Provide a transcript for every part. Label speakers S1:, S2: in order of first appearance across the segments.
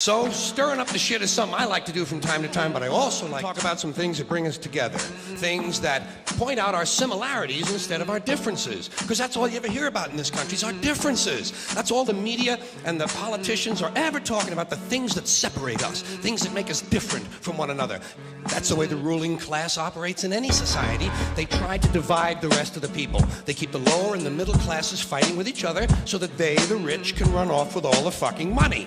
S1: So, stirring up the shit is something I like to do from time to time, but I also like to talk about some things that bring us together. Things that point out our similarities instead of our differences. Because that's all you ever hear about in this country is our differences. That's all the media and the politicians are ever talking about, the things that separate us, things that make us different from one another. That's the way the ruling class operates in any society. They try to divide the rest of the people. They keep the lower and the middle classes fighting with each other so that they, the rich, can run off with all the fucking money.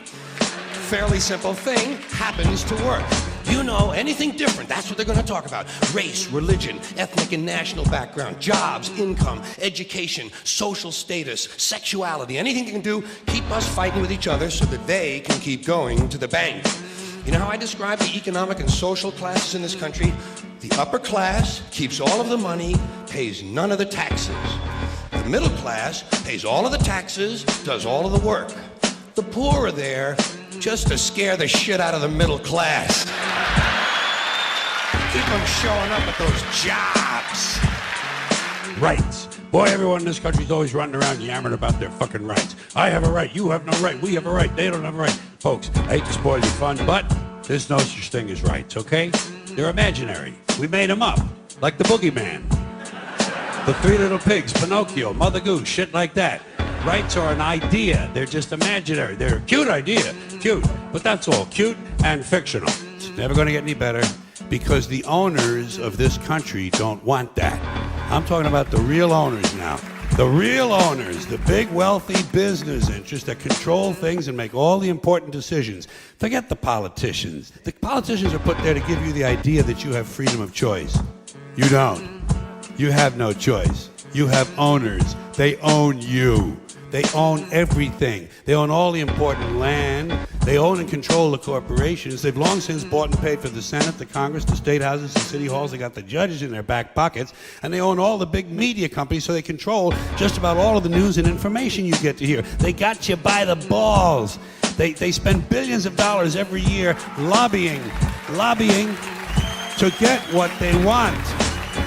S1: Fairly simple thing happens to work. You know, anything different, that's what they're going to talk about. Race, religion, ethnic and national background, jobs, income, education, social status, sexuality, anything you can do, keep us fighting with each other so that they can keep going to the bank. You know how I describe the economic and social classes in this country? The upper class keeps all of the money, pays none of the taxes. The middle class pays all of the taxes, does all of the work. The poor are there just to scare the shit out of the middle class. Keep them showing up at those jobs.
S2: Rights. Boy, everyone in this country's always running around yammering about their fucking rights. I have a right, you have no right, we have a right, they don't have a right. Folks, I hate to spoil your fun, but there's no such thing as rights, okay? They're imaginary. We made them up, like the boogeyman. The Three Little Pigs, Pinocchio, Mother Goose, shit like that. Rights are an idea. They're just imaginary. They're a cute idea. Cute. But that's all. Cute and fictional. It's never going to get any better because the owners of this country don't want that. I'm talking about the real owners now. The real owners, the big wealthy business interests that control things and make all the important decisions. Forget the politicians. The politicians are put there to give you the idea that you have freedom of choice. You don't. You have no choice. You have owners. They own you. They own everything. They own all the important land. They own and control the corporations. They've long since bought and paid for the Senate, the Congress, the state houses, the city halls. They got the judges in their back pockets. And they own all the big media companies, so they control just about all of the news and information you get to hear. They got you by the balls. They spend billions of dollars every year lobbying to get what they want.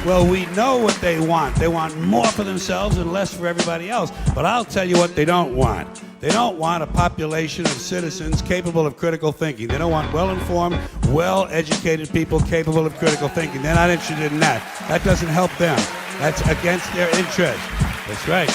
S2: Well, we know what they want. They want more for themselves and less for everybody else. But I'll tell you what they don't want. They don't want a population of citizens capable of critical thinking. They don't want well-informed, well-educated people capable of critical thinking. They're not interested in that. That doesn't help them. That's against their interest. That's right.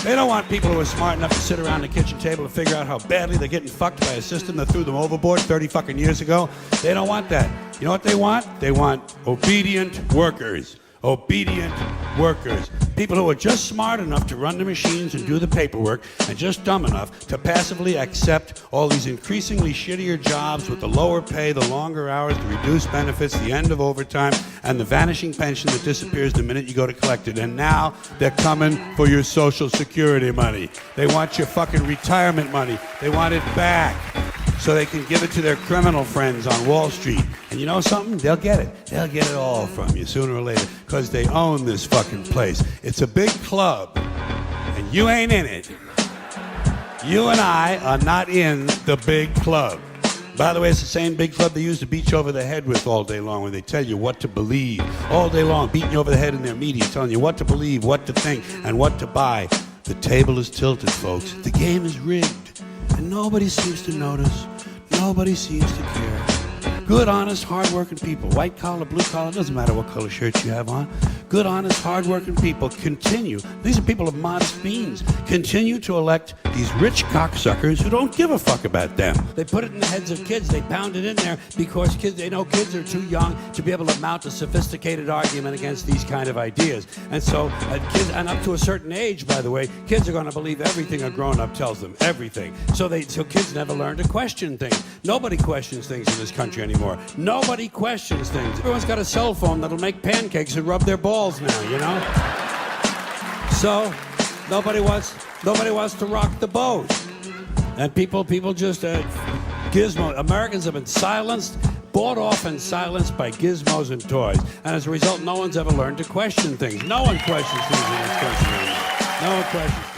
S2: They don't want people who are smart enough to sit around the kitchen table to figure out how badly they're getting fucked by a system that threw them overboard 30 fucking years ago. They don't want that. You know what they want? They want obedient workers. Obedient workers. People who are just smart enough to run the machines and do the paperwork and just dumb enough to passively accept all these increasingly shittier jobs with the lower pay, the longer hours, the reduced benefits, the end of overtime, and the vanishing pension that disappears the minute you go to collect it. And now they're coming for your Social Security money. They want your fucking retirement money. They want it back so they can give it to their criminal friends on Wall Street. And you know something? They'll get it. They'll get it all from you sooner or later because they own this fucking place. It's a big club, and you ain't in it. You and I are not in the big club. By the way, it's the same big club they used to beat you over the head with all day long when they tell you what to believe. All day long, beating you over the head in their media, telling you what to believe, what to think, and what to buy. The table is tilted, folks. The game is rigged. And nobody seems to notice. Nobody seems to care. Good, honest, hard-working people, white collar, blue collar, doesn't matter what color shirt you have on. Good, honest, hard-working people continue. These are people of modest means. Continue to elect these rich cocksuckers who don't give a fuck about them. They put it in the heads of kids. They pound it in there because they know kids are too young to be able to mount a sophisticated argument against these kind of ideas. And so, kids, and up to a certain age, by the way, kids are going to believe everything a grown-up tells them. Everything. So kids never learn to question things. Nobody questions things in this country anymore. Nobody questions things. Everyone's got a cell phone that'll make pancakes and rub their balls now, you know? So nobody wants to rock the boat. And people just gizmo. Americans have been silenced, bought off and silenced by gizmos and toys. And as a result, no one's ever learned to question things. No one questions things in this country anymore. No one questions.